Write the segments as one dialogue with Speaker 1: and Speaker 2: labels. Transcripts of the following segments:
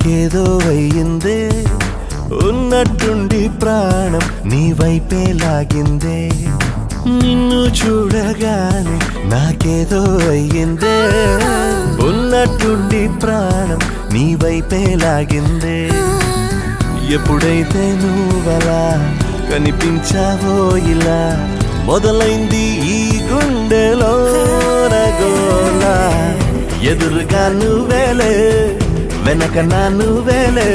Speaker 1: నాకేదో అయ్యిందే ఉన్నట్టుండి ప్రాణం నీ వైపే లాగిందే నిన్ను చూడగానే నాకేదో అయ్యిందే ఉన్నట్టుండి ప్రాణం నీ వైపే లాగిందే ఎప్పుడైతే నువ్వలా కనిపించావో ఇలా మొదలైంది ఈ గుండెలో రగోలా ఎదురుగా నువ్వేలే వెనక నా నువ్వేలే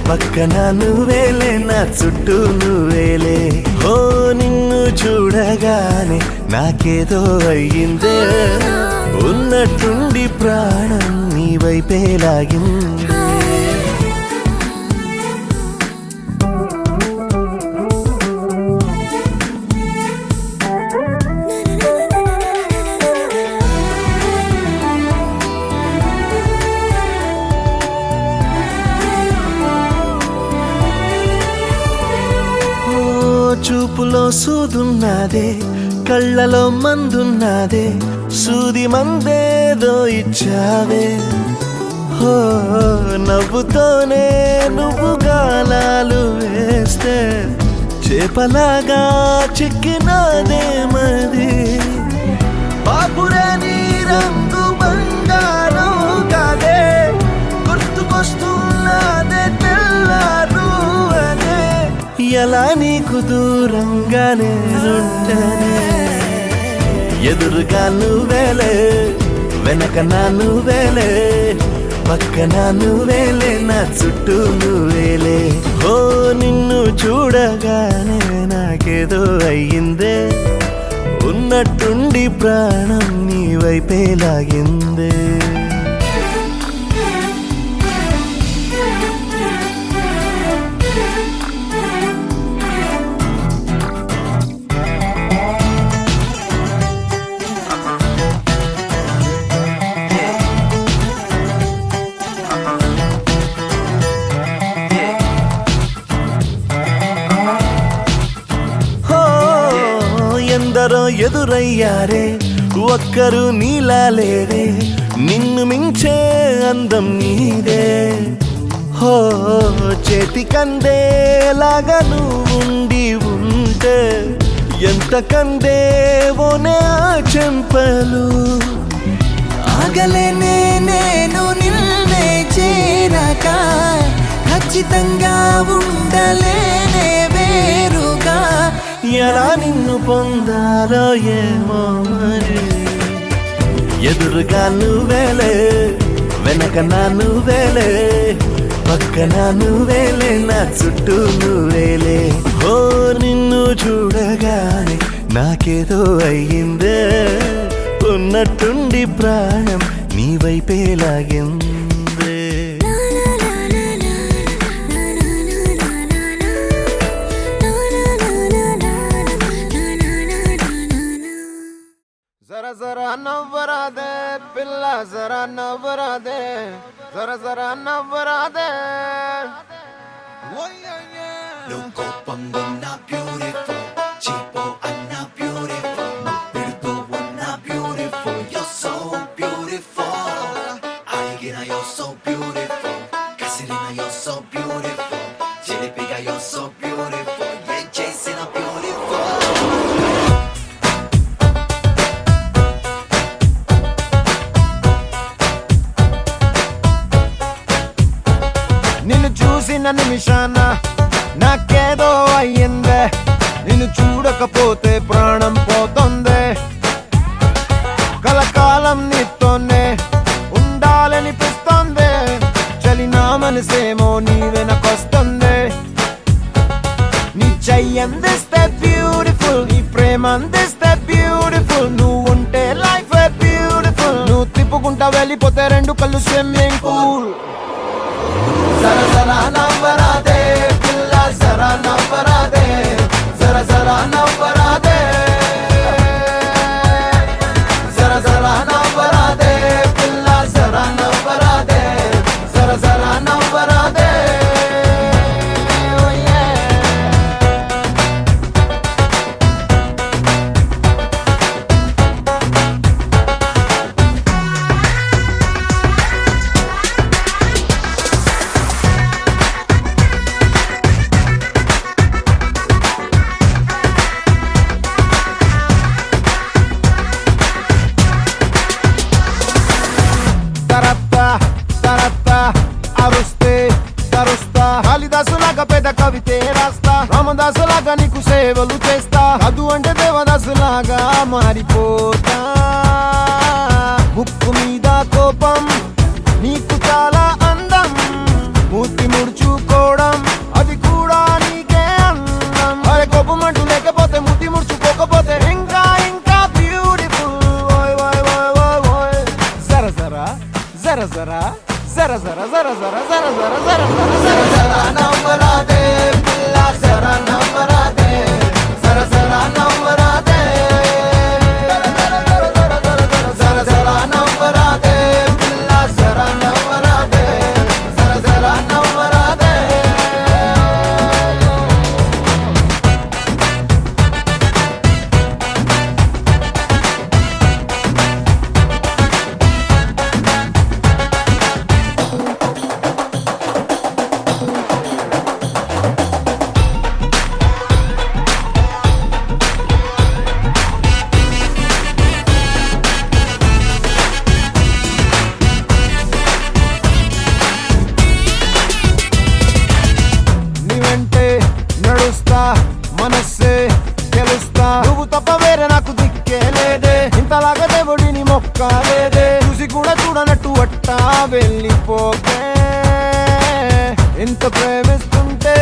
Speaker 1: పక్కన నువ్వేలే నా చుట్టూ నువ్వేలే ఓ నిన్ను చూడగానే నాకేదో అయ్యిందే ఉన్నట్టుండి ప్రాణం నీ వైపే లాగిందే చూపులో సూదున్నదే కళ్ళలో మందున్నదే సూది మందేదో ఇచ్చావే హో నవ్వుతోనే నువ్వు గాలాలు వేస్తే చేపలాగా చిక్కినాదే మది పాపురే నీ రంగు బంగారం కాదే గుర్తుకొస్తున్నదే తెల్లారు ఎలా నీకు దూరంగానే ఉంటనే ఎదురుగా నువ్వేలే వెనక నా నువ్వేలే పక్కన నువ్వేలే నా చుట్టూ నువ్వేలే ఓ నిన్ను చూడగానే నాకేదో అయ్యిందే ఉన్నట్టుండి ప్రాణం నీ వైపే లాగిందే ఎందరో ఎదురయ్యారే ఒక్కరు నీలా లేరే నిన్ను మించే అందం నీదే హో చేతికందేలాగా నువ్వుండి ఉంటే ఎంత కందేవోనే ఆ చెంపలు
Speaker 2: ఆగలేనే నేను నిన్నే చేరక ఖచ్చితంగా ఉండలేనే వేరుగా
Speaker 1: ఎలా నిన్ను పొందాలో ఏమో మరి ఎదురుగా నువ్వేలే వెనక నా నువ్వేలే పక్కన నువ్వేలే నా చుట్టూ నువ్వేలే ఓ నిన్ను చూడగానే నాకేదో అయ్యిందే ఉన్నట్టుండి ప్రాణం నీ వైపే లాగిందే
Speaker 3: जरा जरा नवरा दे पिल्ला जरा नवरा दे जरा जरा नवरा दे
Speaker 4: Loco pongo not beautiful Chipo I'm not beautiful Mapirdo I'm not beautiful You're so beautiful Aigina you're so beautiful Kasirina you're so beautiful Jilipiga you're so beautiful Yeah Jason are beautiful
Speaker 3: నిన్ను చూసిన నిమిషాన నాకేదో అయ్యిందే నిన్ను చూడకపోతే ప్రాణం పోతుందే కలకాలం నీతోనే ఉండాలనిపిస్తోందే చలి నా మనసేమో నీ వెనకొస్తుంది నీ చెయ్యి అందిస్తే బ్యూటిఫుల్ నీ ప్రేమ అందిస్తే బ్యూటిఫుల్ నువ్వు ఉంటే లైఫ్ బ్యూటిఫుల్ నువ్వు తిప్పుకుంటా వెళ్ళిపోతే రెండు కళ్ళు స్విమ్మింగ్ పూల్ जरा जरा नवरा दे पिल्ला जरा नवरा दे जरा जरा नवरा दे जरा जरा नवरा दे पिल्ला जरा नवरा दे जरा जरा नवरा दे oh yeah తోడుగా నీకు సేవలు చేస్తా, అది అంటే దేవదాసులాగా మారిపోతా. ముక్కు మీద కోపం నీకు చాలా అందం, మూర్తి ముడుచుకోవడం అది కూడా నీకే అందం. అరే కోపం అంటూ లేకపోతే మూర్తి ముడుచుకోకపోతే ఇంకా ఇంకా బ్యూటిఫుల్. ఓయ్ ఓయ్ ఓయ్ ఓయ్ ఓయ్ జర జర జర జర జర జర జర జర జర జర జర జర జర నవ్వరాదే పిల్ల, జర నవ్వరాదే, జర జర నవ్వరాదే, జర జర నవ్వరాదే పిల్ల, జర నవ్వరాదే, జర జర నవ్వరాదే. నీవంటే నడుస్తా, మనస్సే గెలుస్తా, నువ్వు తప్ప వేరే నాకు దిక్కే లేదే, ఇంతలాగా దేవుడిని మొక్కలేదే, చూసి కూడా చూడనట్టు అట్టా వెళ్ళిపోకే. ఎంత ప్రేమిస్తుంటే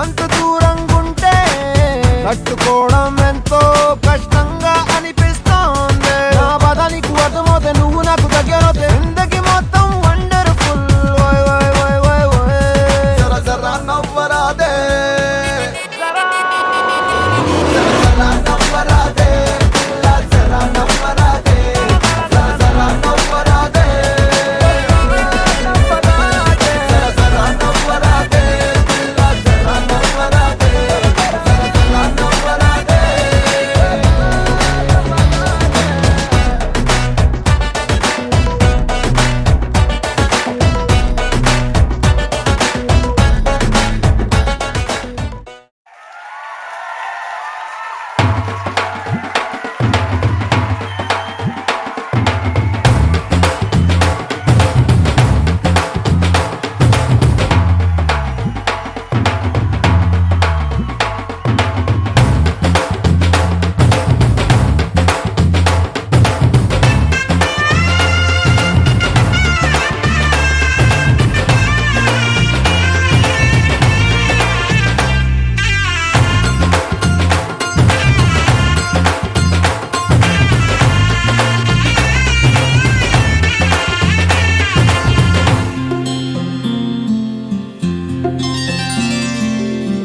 Speaker 3: అంత దూరంగుంటే తట్టుకోవడం ఎంతో కష్టంగా అనిపిస్తోంది. నా బాధ నీకు అర్థమవుతే నువ్వు నాకు దగ్గరవుతే జిందగీ మొత్తం వండర్ఫుల్. ఓయ్ ఓయ్ ఓయ్ ఓయ్ ఓయ్ జర జర నవ్వరాదే, జర జర నవ్వరాదే పిల్ల, జర నవ్వరాదే, జర జర నవ్వరాదే, జర జర నవ్వరాదే పిల్ల, జర నవ్వరాదే, జర జర నవ్వరాదే.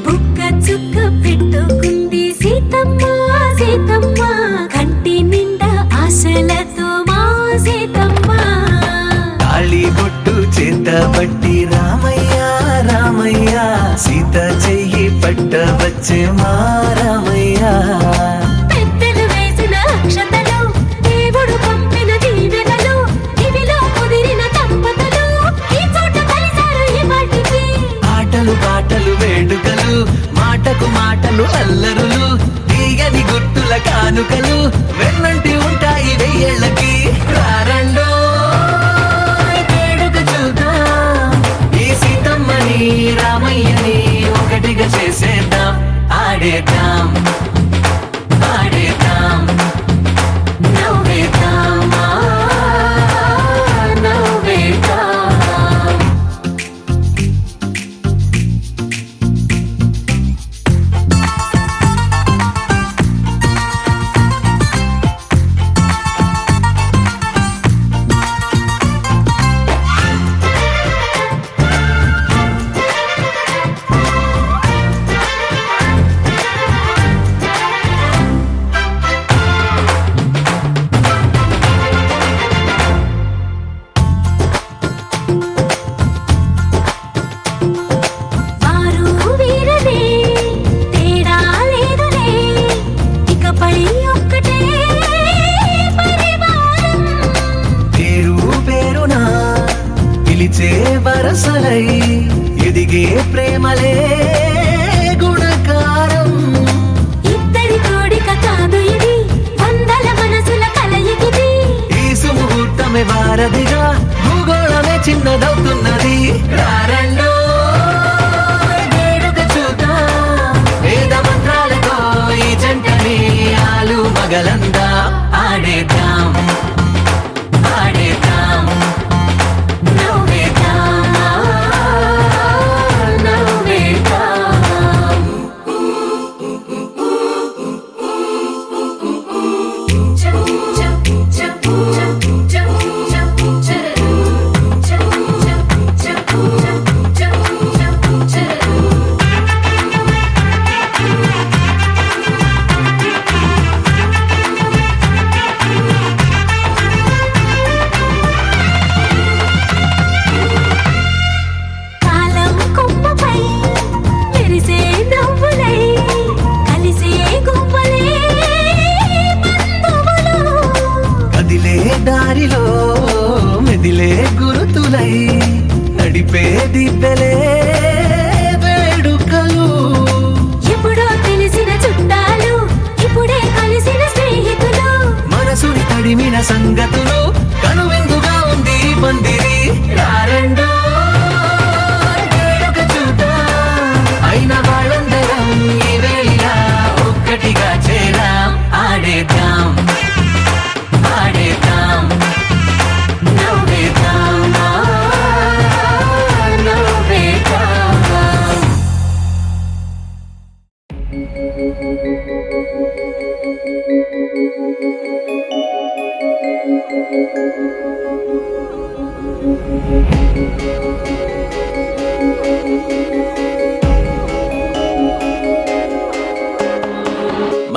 Speaker 5: బుక్క చుక్క పెట్టుకుంది సీతమ్మ సీతమ్మ, కంటి నిండా ఆశలతో మా సీతమ్మ.
Speaker 1: తాళి బొట్టు చేత పట్టి రామయ్య రామయ్య, సీత చెయ్యి పట్ట వచ్చే మా రామయ్య.
Speaker 5: పెద్దలు వేసిన అక్షతలు, దేవుడు పంపిన దీవెనలు, ఇవిలో కుదిరిన దంపతులు ఈ చోట కలిసారు ఈ వాటికి.
Speaker 1: ఆటలు పాటలు వేడుకలు, మాటకు మాటలు అల్లరులు, తీయని గుర్తుల కానుకలు వెన్నంటి ఉంటాయి వెయ్యేళ్ళకి. రారండో వేడుక చూద్దాం, ఈ సీతమ్మని రామయ్యని ఒకటిగా చేసేద్దాం, ఆడేద్దాం ఆడేద్దాం
Speaker 5: నవ్వేద్దాం నవ్వేద్దాం.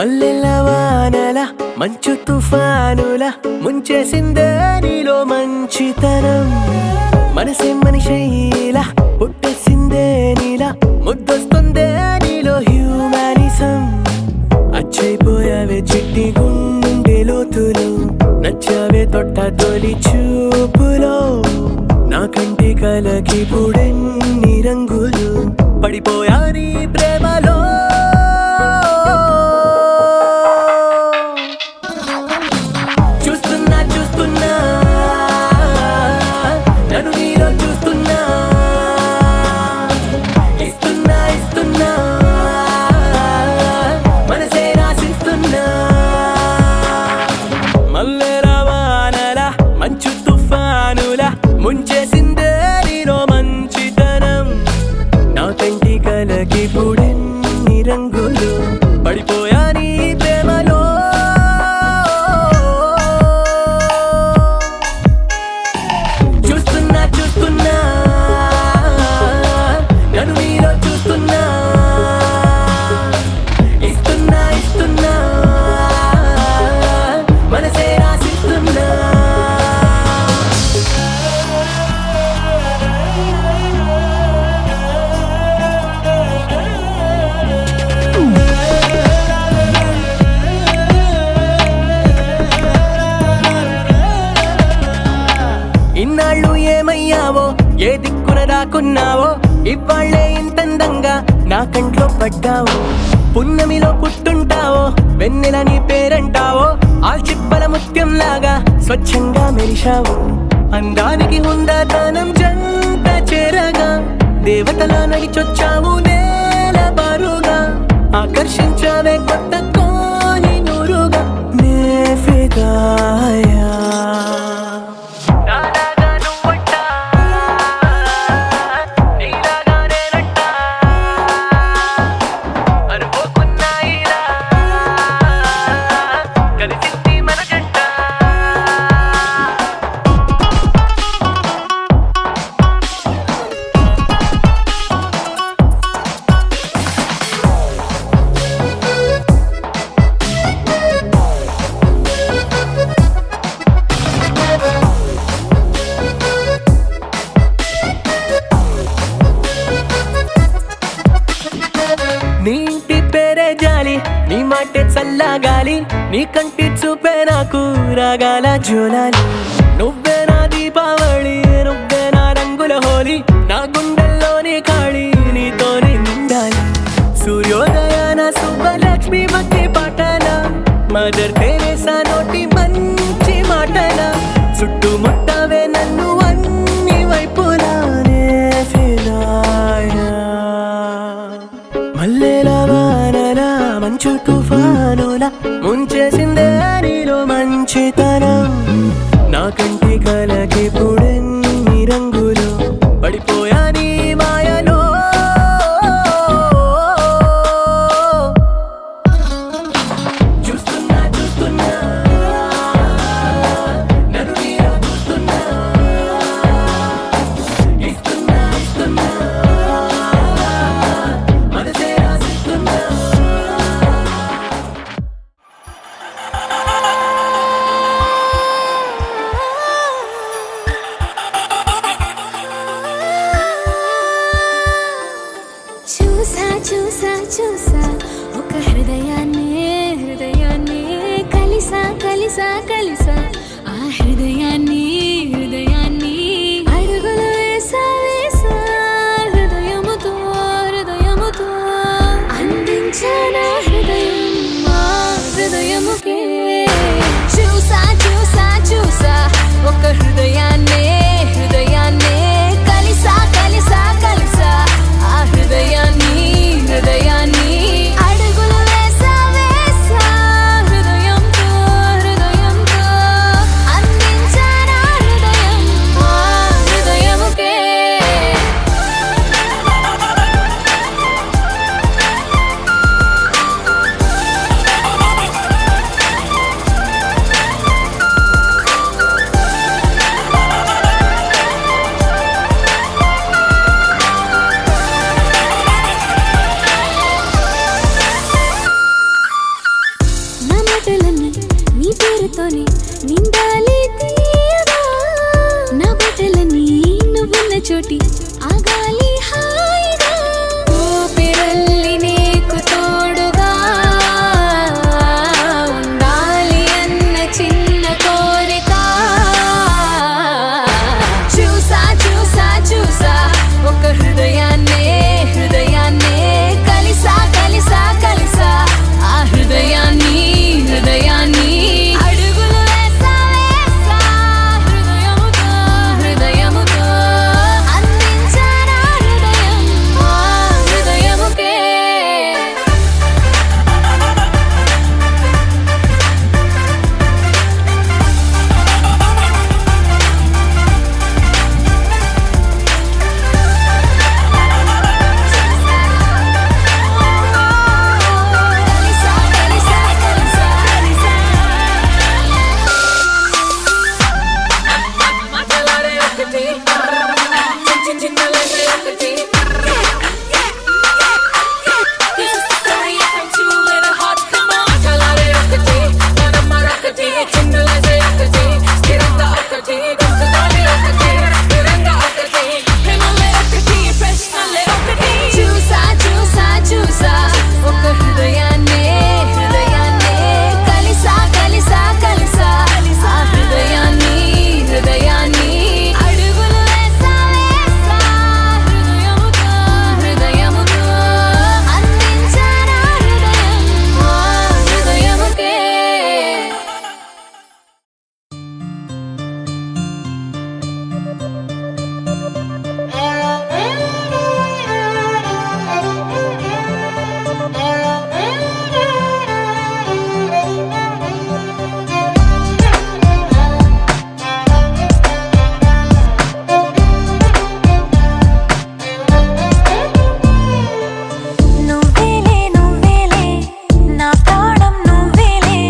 Speaker 1: మల్లెల వానల మంచు తుఫానుల ముంచేసిందే నీలో మంచితనం మనసే మనిషైలా పుట్టేసిందే నీలా ముద్దొస్తుందే నీలో హ్యూమానిజం అచ్చైపోయావే చిట్టి గుండె లోతులు నచ్చావే తొట్ట తొలి చూపులో నా కంటి కలకి పుడెన్ని రంగులు పడిపోయా నీ ప్రేమలో చూస్తున్నా చూస్తున్నా నన్ను నీలో చూస్తున్నా ఇస్తున్నా ఇస్తున్నా మనసే రాసిస్తున్నా మల్లెల వానల మంచు తుఫానుల ముంచేసిందే నీలో మంచితనం నా కంటి కలకి పుడెన్ని రంగులు పడిపోయా నీ ప్రేమలో చూస్తున్నా చూస్తున్నా నన్ను నీలో చూస్తున్నా ఇస్తున్నా ఇస్తున్నా మనసే రాసిస్తున్నా ఇన్నాళ్ళు ఏమయ్యావో ఏ దిక్కున దాక్కున్నావో ఇవాళ్ళే ఇంతందంగా నా కంట్లో పడ్డావో పున్నమిలో పుట్టుంటావో వెన్నెల నీ పేరంటావో ఆల్చిప్పల ముత్యం లాగా స్వచ్ఛంగా మెరిశావు అందానికి హుందాతనం జంట చేరగా దేవతలా నడిచొచ్చావు నేల బారుగా ఆకర్షించావే కొత్త కోహినూరుగా నే ఫిదాయా నీ ఇంటి పేరే జాలి నీ మాటే చల్లగాలి నీ కంటి చూపే నాకు రాగాల జోలాలి నువ్వే నా దీపావళి నువ్వే నా రంగుల హోలీ నా గుండెల్లోని ఖాళీ నీతోనే నిండాలి సూర్యోదయాన సుబ్బలక్ష్మి మధ్య పాటల మదర్ తెరేసా నోటి మంచి మాటల చుట్టుముట్టవే నన్ను అన్ని వైపులానే ఫిదాయా మల్లెల వానల మంచు తుఫానుల ముంచేసిందే నీలో మంచితనం నా కంటి కలకి పుడెన్ని రంగులు పడిపోయా నీ మాయలో చూస్తున్నా చూస్తున్నా నన్ను నీలో చూస్తున్నా ఇస్తున్నా ఇస్తున్నా మనసే రాసిస్తున్నా
Speaker 5: చూసా చూసా చూసా ఒక హృదయాన్ని కలిసా కలిసా కలిసా ఆ హృదయాన్ని అడుగులు వేసా వేసా హృదయముతో అందించానా హృదయం మా హృదయముకే చూసా చూసా చూసా ఒక హృదయాన్ని కలిసా కలిసా కలిసా ఆ హృదయాన్ని నాతోనే నిండాలి తీయగా నా బట్టలన్నీ నువ్వున్న చోటి ఆగాలి హాయిగా ఊపిరల్లి నీకు తోడుగా ఉండాలి అన్న చిన్న కోరిక చూసా చూసా చూసా ఒక హృదయాన్నే కలిసా కలిసా కలిసా ఆ హృదయాన్ని అడుగులు వేసా వేసా హృదయముతో అందించానా హృదయం ఆ హృదయముకే కలిసా కలిసా కలిసా మాటలాడే ఒకటి చిన్నలే ఒకటి This is the story from two little hearts. Come on, మాటలాడే ఒకటి మరొకటి చిన్నలే ఒకటి స్థిరంగా ఒకటి గుర్తుదాని ఒకటి దూరంగా ఒకటి ప్రేమలే ఒకటి ప్రశ్నలే ఒకటి చూసా చూసా చూసా ఒక హృదయాన్నే కలిసా కలిసా కలిసా ఆ హృదయాన్ని అడుగులు వేసా వేసా హృదయముతో అందించానా హృదయం ఆ హృదయముకే
Speaker 6: నువ్వేలే నా ప్రాణం నువ్వేలే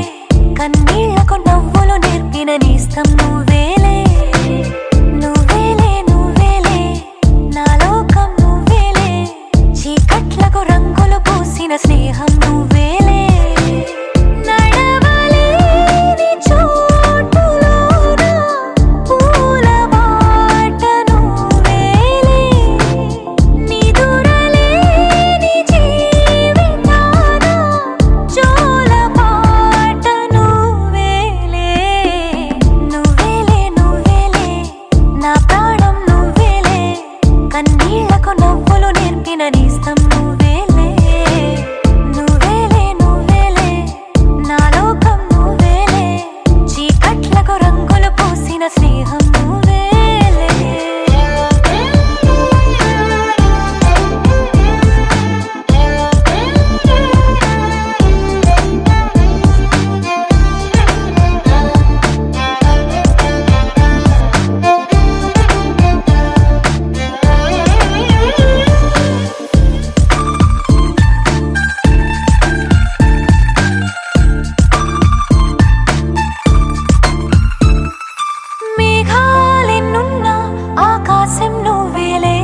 Speaker 6: కన్నీళ్లకు నవ్వులు నేర్పిన నేస్తం నువ్వేలే నా లోకం నువ్వేలే చీకట్లకు రంగులు పూసిన స్నేహం నువ్వేలే నడవలేని చోటులోన పూల బాట నువ్వేలే నిదురలేని జీవితాన జోల పాట నువ్వేలే నా ప్రాణం నువ్వేలే కన్నీళ్లకు నవ్వులు నేర్పిన నేస్తం నువ్వేలే నా లోకం నువ్వేలే చీకట్లకు రంగులు పూసిన స్నేహం నువ్వేలే మేఘాలెన్నున్నా ఆకాశం నువ్వేలే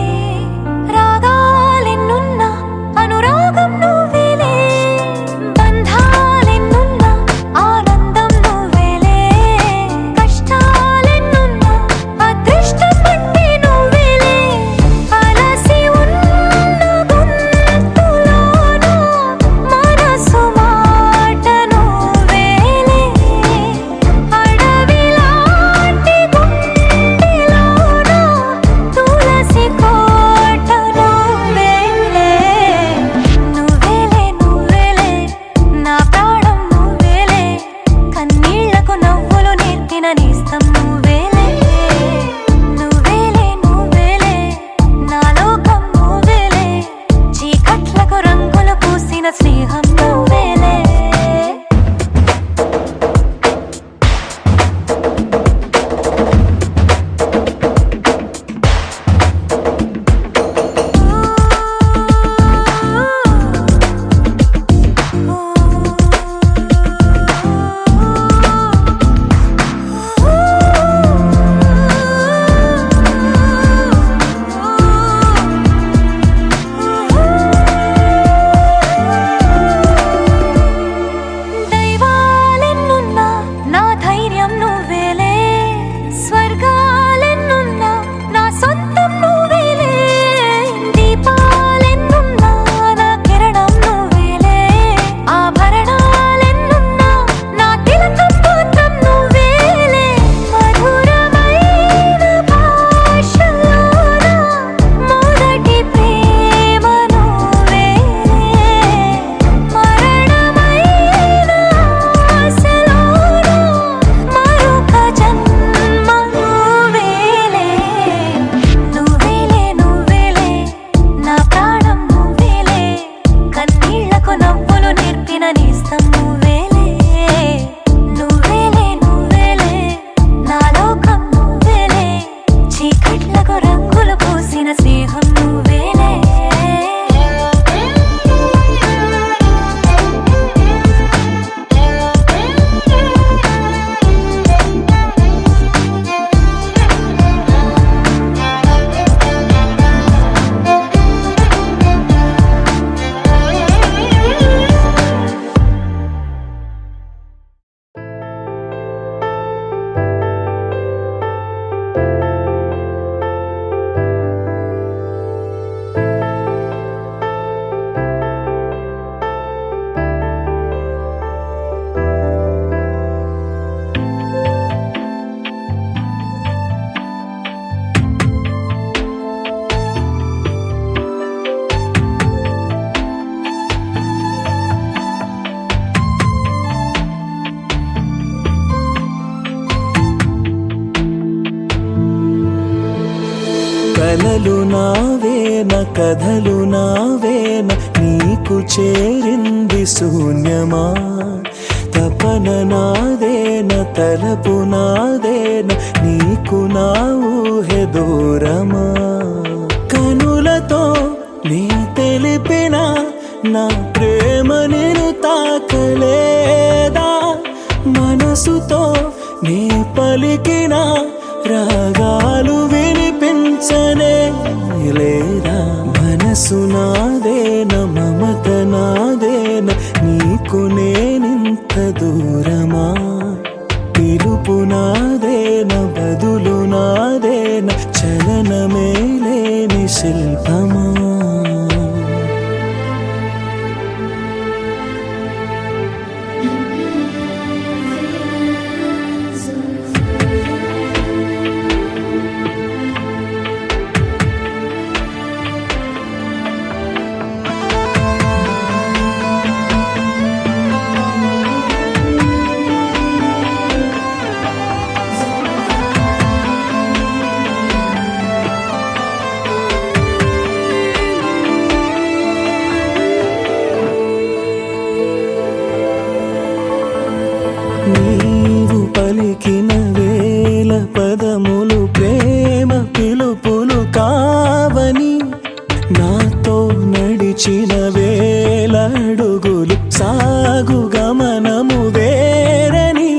Speaker 6: రాగాలెన్నున్నా అనురాగం నువ్వేలే బంధాలెన్నున్నా ఆనందం నువ్వేలే కష్టాలెన్నున్నా అదృష్టం అంటే నువ్వేలే అలసి ఉన్న గొంతులోన మనసు మాట నువ్వేలే అడవిలాంటి గుండెలోన తులసి కోట నువ్వేలే నా ప్రాణం నువ్వేలే కన్నీళ్లకు నవ్వులు నేర్పిన నేస్తం నువ్వేలే నా లోకం నువ్వేలే చీకట్లకు రంగులు పూసిన స్నేహం నువ్వేలే
Speaker 1: కలలు నావేన కథలు నావేన నీకు చేరింది శూన్యమా తపన నాదేన తలపు నాదేన నీకు నా ఊహె దూరమా కనులతో నీ తెలిపిన నా ప్రేమ నేను తాకలేదా మనసుతో నీ పలికిన రాగాలు వినిపించనే లేదా మనసు నాదేన మమత నాదేన నీకు నేనింత దూరమా పిలుపు నాదేన బదులు నాదేన చలనమే లేని శిల్పమా నీవు పలికిన వేల పదములు ప్రేమ పిలుపులు కావని నాతో నడిచిన వేల అడుగులు సాగు గమనము వేరని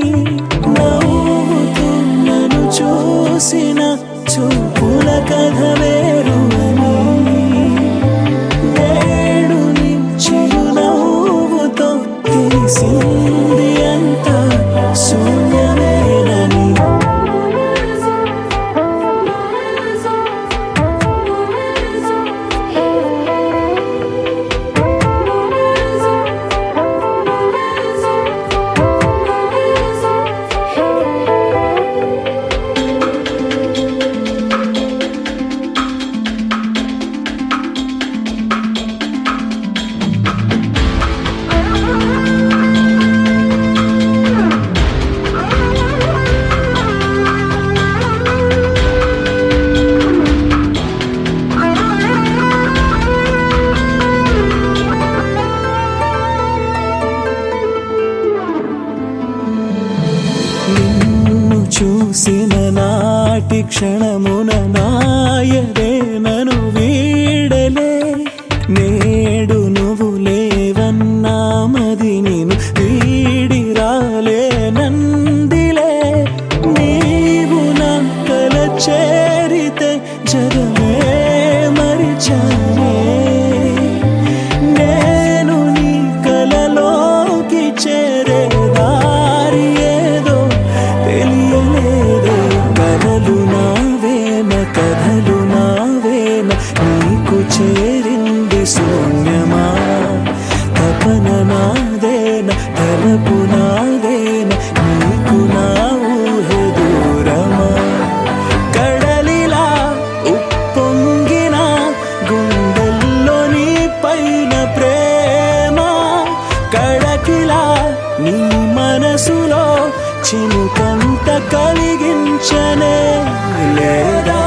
Speaker 1: నవ్వుతూ నన్ను చూసిన చూపుల కథ వేరు అని నేడు నీ చిరునవ్వుతో తెలిసింది అంత శూన్యమేనని నిన్ను చూసిన నాటి క్షణమున నాయదే నను వీడలే నేడు నువ్వు లేవన్నా మది నేను వీడి రాలే నందిలే నీవు నా కల చేరితే జగమే మరిచానే నేను నీ కలలోకి చేరే దారి ఏదో తెలియలేదే కలలు నావేన కథలు నావేన నీకు చేరింది శూన్యమా తపన నాదేన తలపు నాదేన నీకు నా ఊహె దూరమా కడలిలా ఉప్పొంగిన గుండెల్లో నీ పైన ప్రేమ కడకిలా నీ మనసులో చినుకంత కలిగించనే లేదా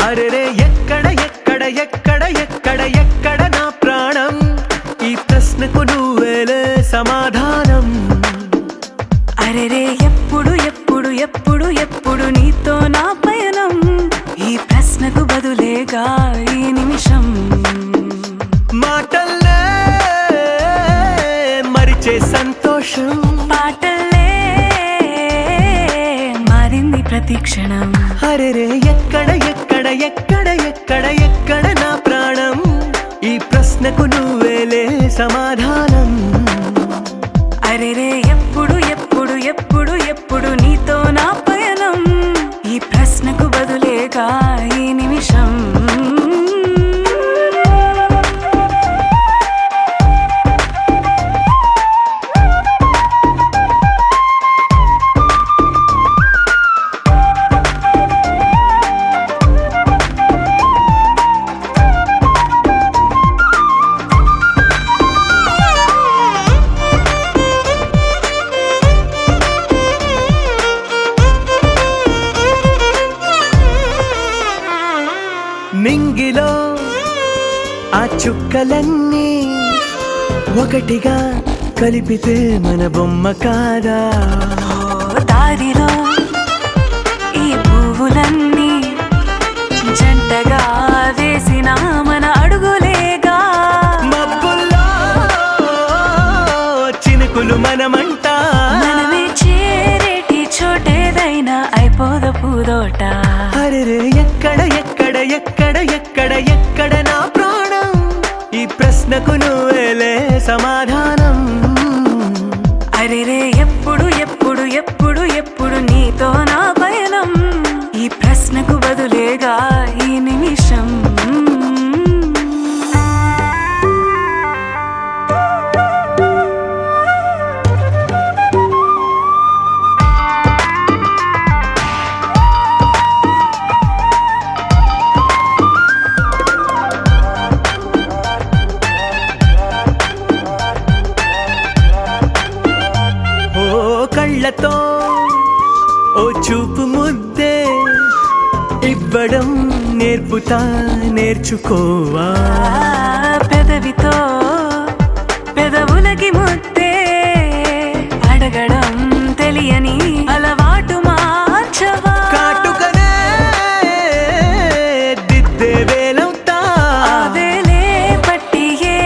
Speaker 3: అరెరే ఎక్కడ ఎక్కడ ఎక్కడ ఎక్కడ ఎక్కడ నా ప్రాణం ఈ ప్రశ్నకు నువ్వేలే సమాధానం
Speaker 6: అరెరే ఎప్పుడు ఎప్పుడు ఎప్పుడు ఎప్పుడు నీతో నా పయనం ఈ ప్రశ్నకు బదులేగా ఈ నిమిషం
Speaker 3: మాటల్లే మరిచే సంతోషం
Speaker 6: పాటల్లే మారింది ప్రతి క్షణం
Speaker 3: అరెరే ఎక్కడ ఎక్కడ ఎక్కడ ఎక్కడ
Speaker 1: ఎక్కడ నా ప్రాణం ఈ ప్రశ్నకు నువ్వేలే సమాధానం
Speaker 6: అరెరే ఎప్పుడు ఎప్పుడు ఎప్పుడు ఎప్పుడు నీతో నా పయనం ఈ ప్రశ్నకు బదులేగా ఈ నిమిషం
Speaker 1: మింగిలో ఆ చుక్కలన్నీ ఒకటిగా కలిపితే మన బొమ్మ కాదా
Speaker 6: దారిలో ఈ పువ్వులన్నీ జంటగా వేసిన మన అడుగులేగా
Speaker 1: మబ్బుల్లో చినుకులు మనమంట
Speaker 6: మనమే చేరేటి చోటేదైనా అయిపోద పూదోట
Speaker 1: అరెరే ఎక్కడ నా ప్రాణం ఈ ప్రశ్నకు నువ్వేలే సమాధానం
Speaker 6: అరెరే ఎప్పుడు ఎప్పుడు ఎప్పుడు ఎప్పుడు నీతో నా పయనం ఈ ప్రశ్నకు బదులేగా ఈ నిమిషం
Speaker 1: కళ్ళతో ఓ చూపు ముద్దే ఇవ్వడం నేర్చుకోవా
Speaker 6: పెదవితో పెదవులకి ముద్దే అడగడం తెలియని అలవాటు మార్చవా
Speaker 1: కాటుకనే దిద్దే వేలవుతా
Speaker 6: వేలే పట్టి ఏ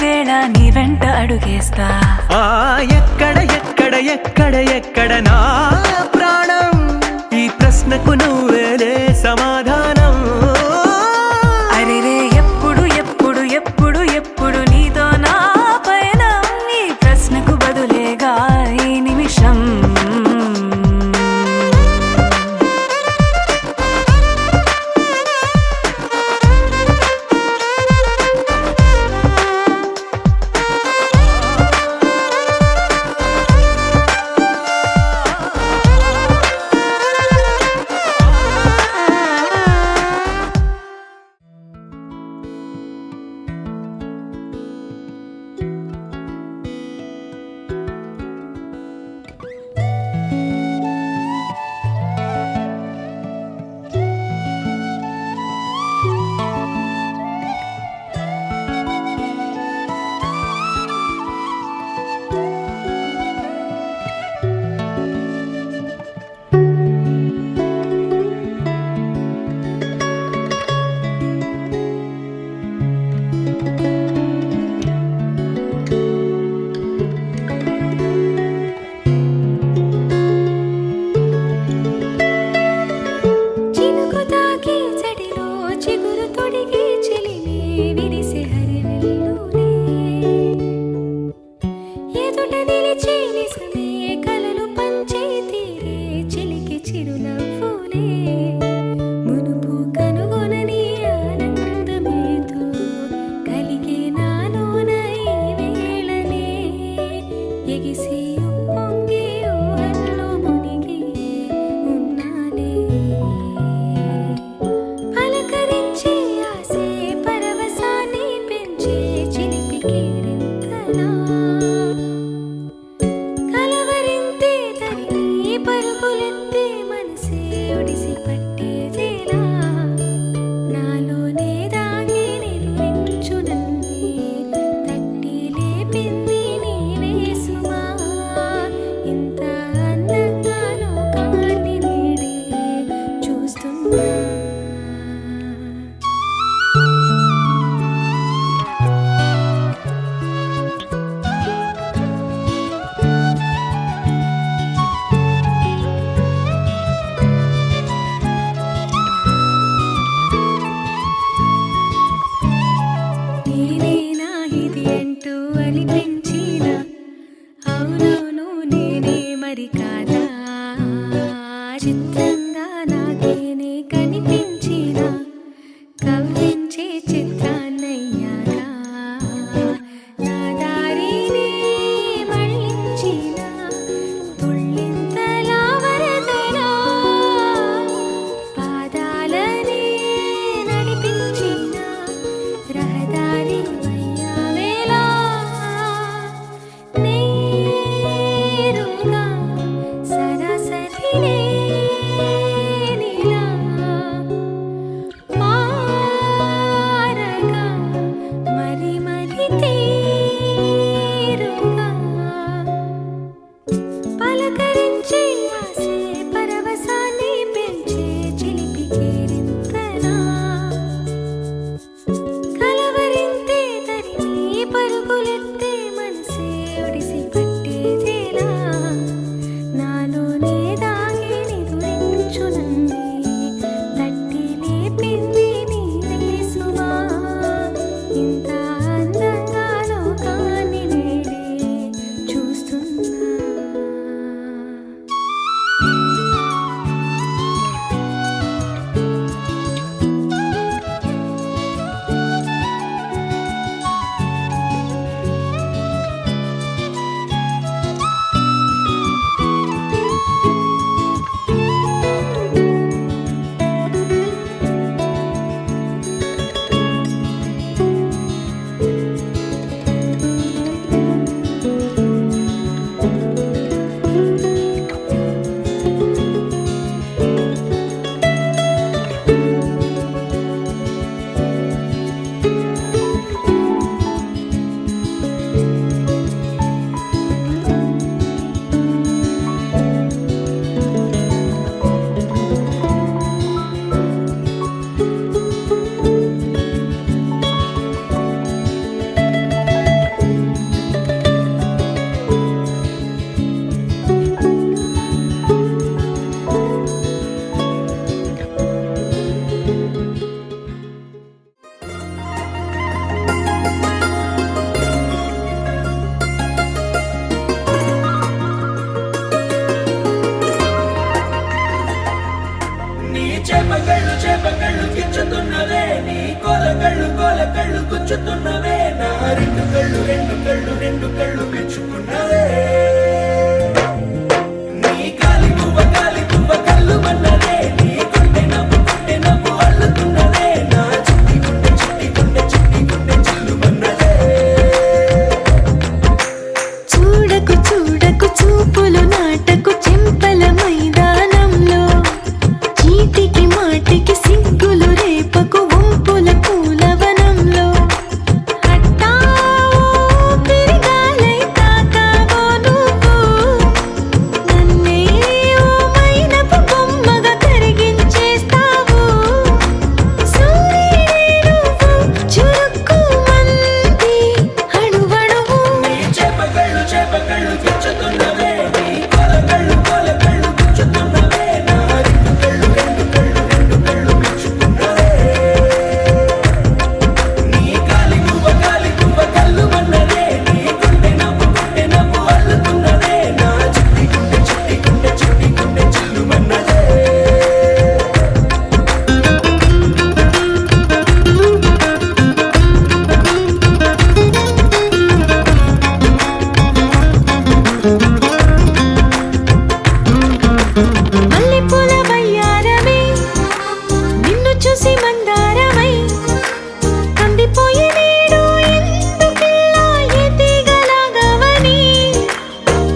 Speaker 6: వేళ నీ వెంట అడుగేస్తా
Speaker 1: ఎక్కడ నా ప్రాణం ఈ ప్రశ్నకు నువ్వేలే సమాధానం
Speaker 6: అరెరే ఎప్పుడు ఎప్పుడు ఎప్పుడు ఎప్పుడు నీతో నా పయనం ఈ ప్రశ్నకు బదులేగా ఈ నిమిషం
Speaker 4: పెంచుతున్నవే నా రెండు కళ్ళు పెంచుకున్నవే నీ కాలి పువ్వ కళ్ళు మన్నదే నీ గుండె నవ్వు అల్లుతున్నదే నా చిట్టి గుండె చిల్లు మన్నదే
Speaker 6: చూడకు చూడకు చూపులు నాటకు చెంపల మైదానంలో చీటికి మాటికి సిగ్గులు రేపకు వంపుల పూలవనంలో అట్టావో పెరిగాలై తాకావో నువ్వు నన్నే ఓ మైనపు బొమ్మగా కరిగించేస్తావు సూర్యుడే నువ్వు చురుక్కుమంది అణువణువు
Speaker 4: చేపకళ్ళు పెంచుతున్నవే నీ కొలకళ్ళు పెంచుతున్నవే నా రెండు కళ్ళు పెంచుకున్నవే నీ కాలి పువ్వ కళ్ళు మన్నదే నీ గుండె నవ్వు అల్లుతున్నదే నా చిట్టి గుండె చిల్లు మన్నదే
Speaker 6: మల్లెపూల వయ్యారమే నిన్ను చూసి మందారమై కందిపోయి నేడు ఎందుకిలా ఎదిగలాగవని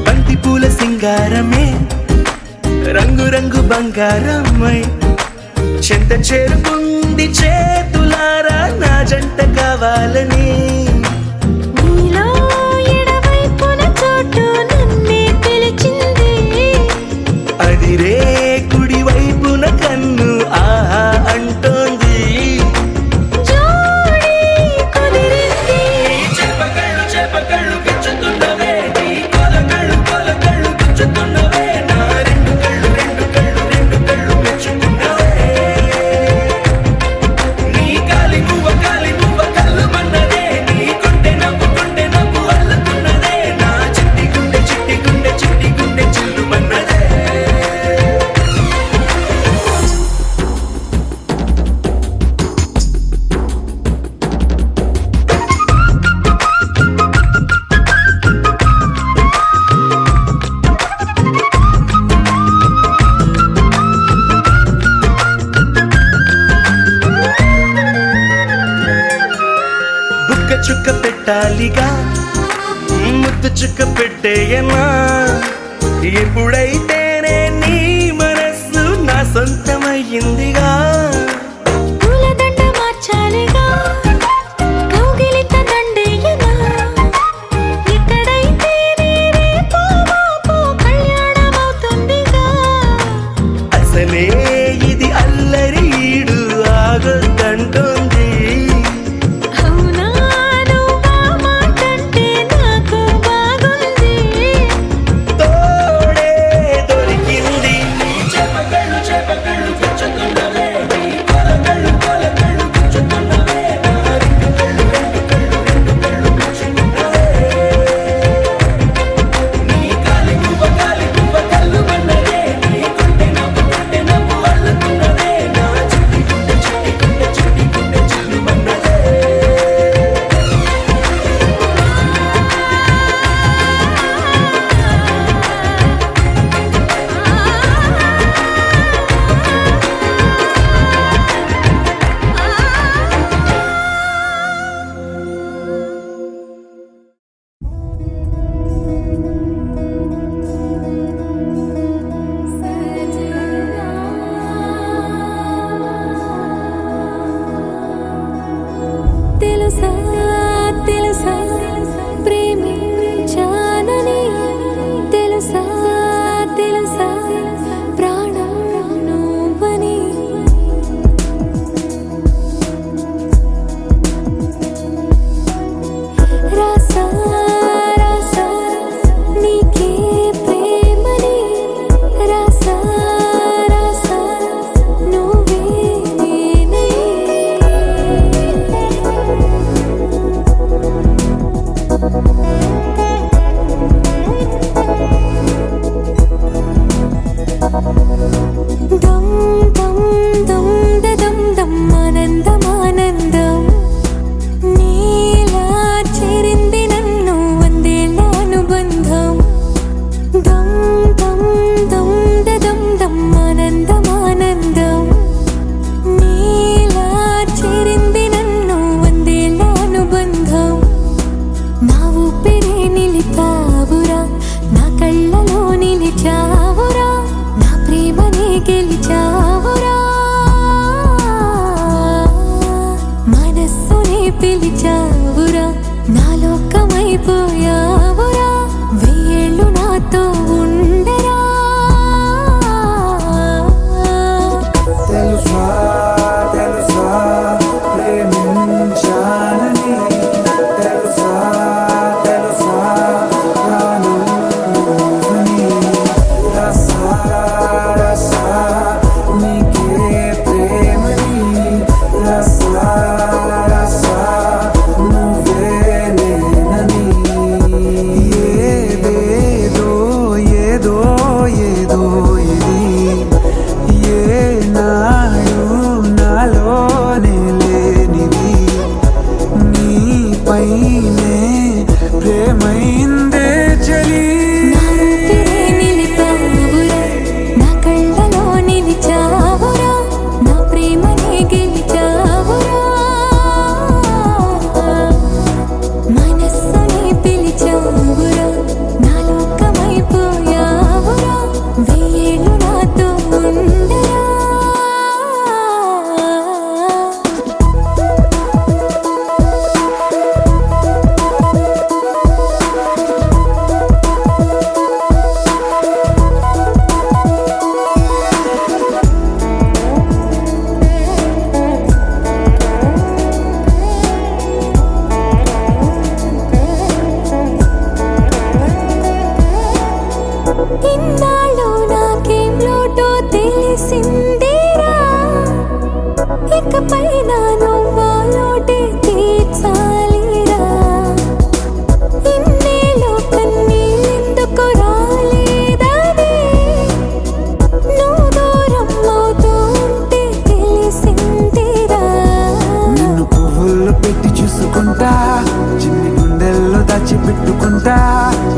Speaker 1: బంతి పూల సింగారమే రంగు బంగారమై చెంత చేరుకుంది చేతులారా నా జంట కావాలని
Speaker 6: నీలో ఎడవైపున చోటు నన్నే పిలిచింది
Speaker 1: అదిరే కుడి వైపున కన్ను ఆహా అంటోంది
Speaker 6: జోడి కుదిరింది
Speaker 4: చేపకళ్ళు పెంచుతున్నవే నీ కొలకళ్ళు పెంచుతున్నవే నా రెండు కళ్ళు పెంచుకున్నవే నీ కాలి పువ్వ కళ్ళు మన్నదే నీ గుండె నవ్వు అల్లుతున్నదే నా చిట్టి గుండె చిల్లు మన్నదే
Speaker 1: బుక్క చుక్క పెట్టాలిగా ముద్దు చుక్క పెట్టేయనా ఎప్పుడైతేనే నీ మనస్సు నా సొంతమయ్యిందిగా
Speaker 6: పూలదండ మార్చాలిగా కౌగిలిత దండేయనా ఎక్కడైతేనే రేపో మాపో కళ్యాణమవుతుందిగా
Speaker 1: అసలే ఇది అల్లరి ఈడు ఆగొద్దంటోంది
Speaker 6: అవునా నువ్వా మాటంటే నాకు బాగుంది
Speaker 1: తోడే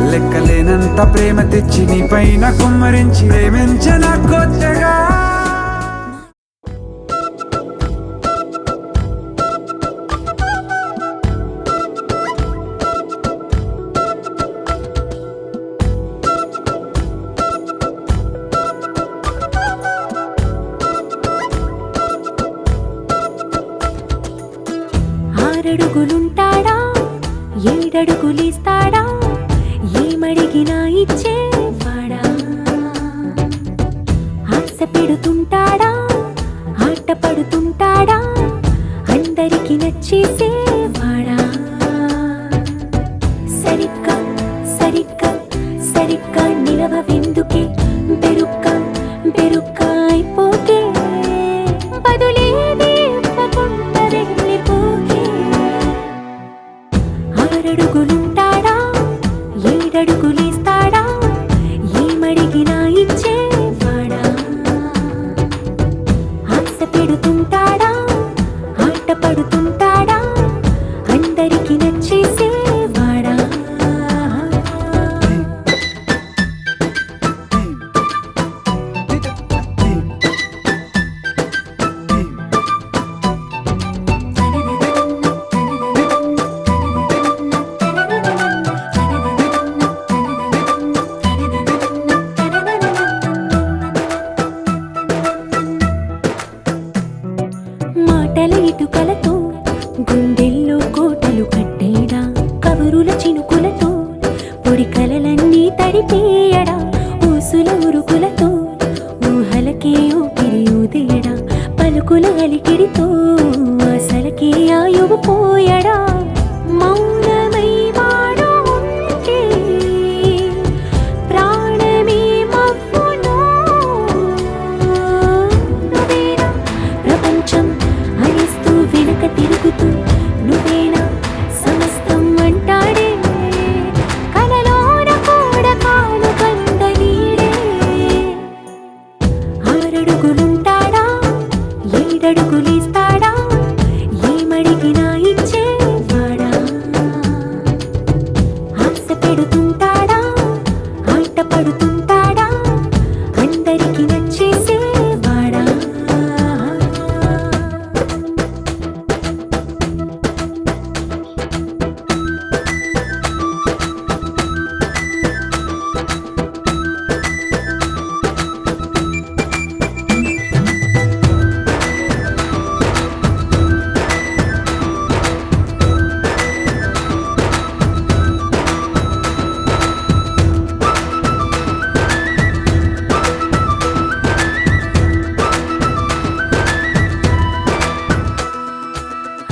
Speaker 7: లెక్కలేనంత ప్రేమ తెచ్చి నీ పైన కుమ్మరించి ప్రేమించిన కొత్తగా.
Speaker 6: ఆరడుగులుంటాడా ఏడడుగులిస్తాడా ఏమడిగినా ఇచ్చేవాడా ఆశ పెడుతుంటాడా ఆట పడుతుంటాడా అందరికి నచ్చేసేవాడా సరిగ్గా సరిగ్గా సరిగ్గా నిలవెందుకే బెరుక్క బెరుక్క అయిపోకే బదులేది ఇవ్వకుండా వెళ్ళిపోకే ఆరడుగులుంటాడా ఏడడుగులిస్తాడా ఏమడిగినా ఇచ్చేవాడా ఆశ పెడుతుంటాడా ఆట పడుతుంటాడా అందరికి నచ్చేసేవాడా మాటల ఇటుకలతో గుండెల్లో కోటలు కట్టేడా కబురుల చినుకులతో పొడి కలలన్నీ తడిపేయడా ఊసుల ఉరుకులతో ఊహలకే ఊపిరి ఊదేయడా పలుకుల అలికిడితో అసలకే ఆయువు పోయడా మౌనమై వాడు ఉంటే ప్రాణమే మవ్వును నువ్వేనా ప్రపంచం అనిస్తూ వెనక తిరుగుతూ నువ్వేనా సమస్తం అంటాడే కలలోన కూడా కాను కంద నీడే ఆరడుగులుంటాడా ఏడడుగులిస్తాడా ఏమడిగినా ఇచ్చేవాడా ఆశ పెడుతుంటాడా ఆట పడుతుంటాడా అందరికి నచ్చేసేవాడా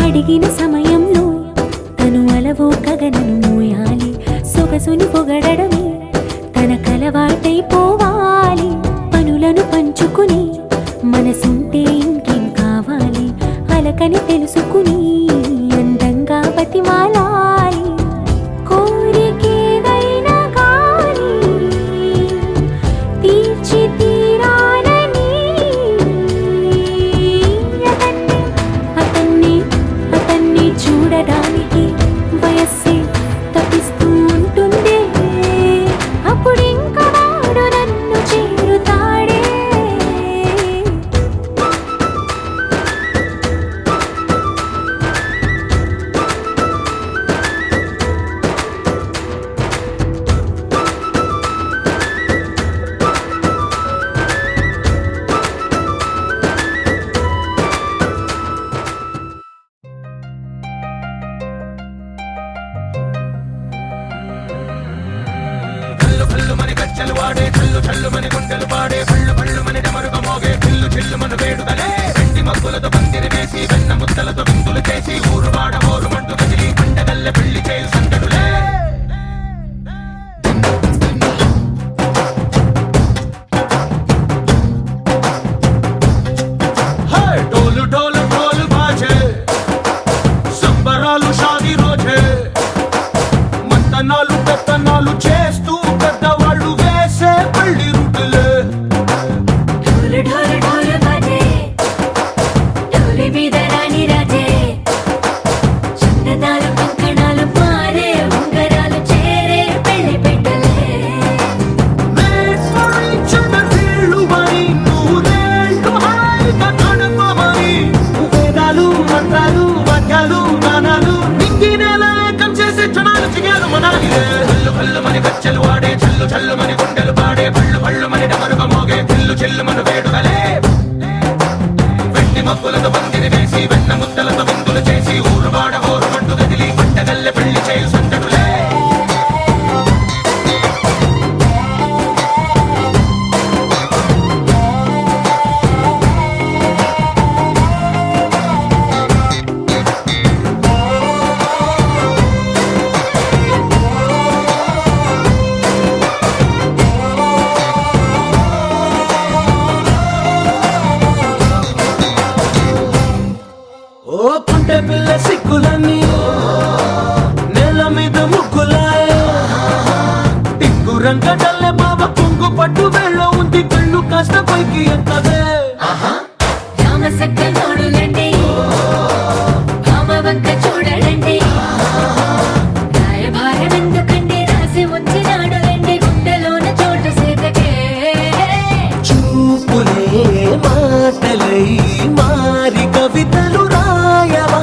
Speaker 6: అడిగిన సమయంలో తను అలవో గగనను మోయాలి సొగసుని పొగడమే తనకలవాటైపోవాలి పనులను పంచుకుని మనసుంటే ఇంకేం కావాలి అలకని తెలుసుకుని అందంగా బతిమాలాలి కోరికేదైనా కానీ తీర్చి తీరాలని అతన్ని అతన్ని చూడడానికి వయస్సే తప్పిస్తూ ఉంటుంది అప్పుడింకా వాడు నన్ను చేరుతాడే
Speaker 3: డోలు డోలు డోలు బాజే సంబరాలు షాది రోజే మంతనాలు పెత్తనాలు చేస్తూ పెద్దవాళ్ళు వేసే పళ్ళి రుటులే
Speaker 6: ఢోలు ఢోలు ఢోలు బాజే ఢోలి మీద రాణి రాజే చందనాలు కంకణాలు మారే ఉంగరాలు చేరే పెళ్లి పెట్ట
Speaker 4: చల్లుమని గుండెలు పాడే పళ్ళు పళ్ళుమని డమరుగ మోగే పిల్లు చెల్లుమను వేడుకలే వెండి మబ్బులతో పందిరి వేసి వెన్న ముద్దలతో విందులు చేసి ఊరు వాడ హోరు మంటు గదిలి పంటగల్లె పెళ్లి చేయు సందడులే
Speaker 3: ఓ పుంటె పిల్ల సిక్కులన్నీ నేల మీద ముగ్గులాయ టింగు రంగడల్లె బాబ కుంగు పట్టు వెళ్ళ ఉంది కళ్ళు కాస్త పైకి ఎత్తదే
Speaker 6: రామసక్క నోడులండి భామవంక చూడలండి రాయభారం ఎందుకండి రాసి ఉంచినాడు రండి గుండెలోన చోటు సేతకే
Speaker 3: చూపులే మాటలై మారి కవితలు రాయవా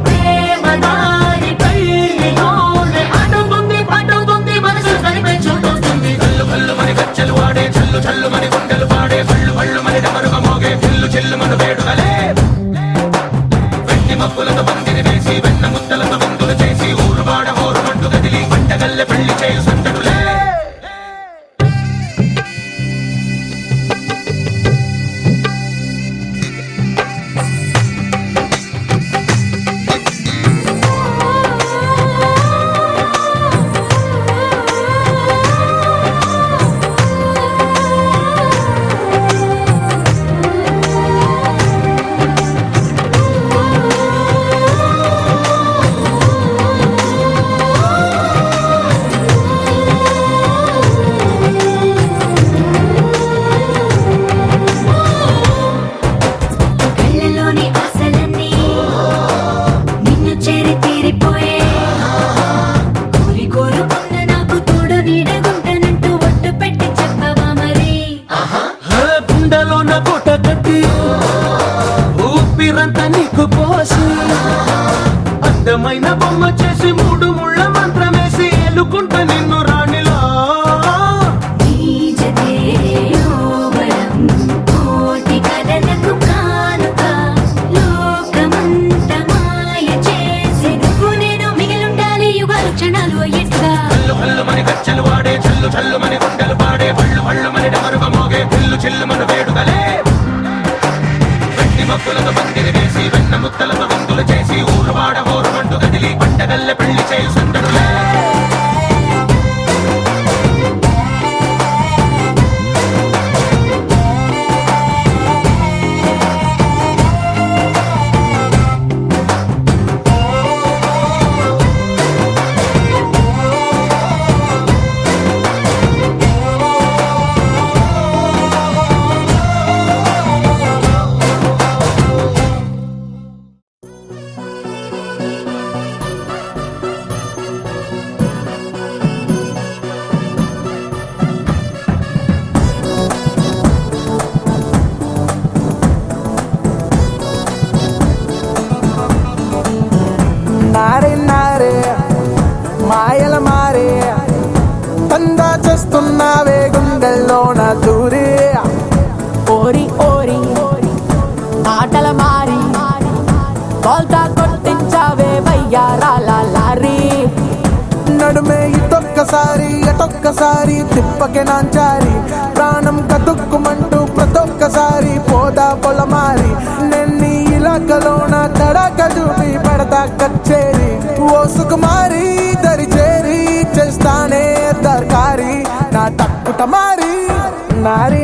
Speaker 6: ప్రేమదారి పెళ్లిలోనే అడుగుంది పడుగుంది మనసు కలిపే చూడుతుంది
Speaker 4: కల్లు కల్లుమని గజ్జలు వాడే చల్లు చల్లుమని గుండెలు పాడే పళ్ళు పళ్ళుమని డమరుగ మోగే పిల్లు చెల్లుమను వేడుకలే వెండి మబ్బులతో పందిరి వేసి వెన్న ముద్దలతో విందులు చేసి ఊరు వాడ హోరు మంటు గదిలి పంటగల్లె పెళ్లి చేయు సందడులే
Speaker 6: కళ్ళలోని ఆశలన్నీ నిన్ను చేరి తీరిపోయే కోరి కోరుకున్న నాకు తోడు నీడగుంటానంటూ ఒట్టు పెట్టి చెప్పవా మరి
Speaker 3: గుండెలోన కోట కట్టి ఊపిరంతా నీకు పోసి అందమైన బొమ్మ చేసి మూడు ముళ్ళ మంత్రమేసి ఎలుకుంటా నిన్ను రాణిలా
Speaker 6: నీజతే యోవరం కోటి కలలకు కానుక లోకమంత మాయ చేసి నువ్వు నేను మిగిలుండాలి యుగాలు క్షణాలు అయ్యేట్టుగా
Speaker 4: కల్లు కల్లుమని గజ్జలు వాడే చల్లు చల్లుమని గుండెలు పాడే పళ్ళు పళ్ళుమని డమరుగ మోగే పిల్లు చెల్లుమను వేడుకలే వెండి మబ్బులతో పందిరి వేసి వెన్న ముద్దలతో విందులు చేసి ఊరు వాడ హోరు మంటు గదిలి పంటగల్లె పెళ్లి చేయు సందడులే
Speaker 2: నారే నారే మాయల మారే తందా చేస్తున్నావే గుండెల్లోన దూరే
Speaker 8: ఓరి ఓరి ఆటల మారి బోల్తా కొట్టించావే వయ్యారాల లారీ
Speaker 2: నడుమే ఇటొక్కసారి అటొక్కసారి తిప్పకే నాంచారి ప్రాణం కతుక్కుమంటూ ప్రతొక్కసారి పోదా పొలమారి నెన్ని ఇలాకలోన తడక చూపి పడతా కచ్చేరి ఓ సుకుమారి దరి చేరి చేస్తానే దర్కారి నా తక్కుట మారి నారి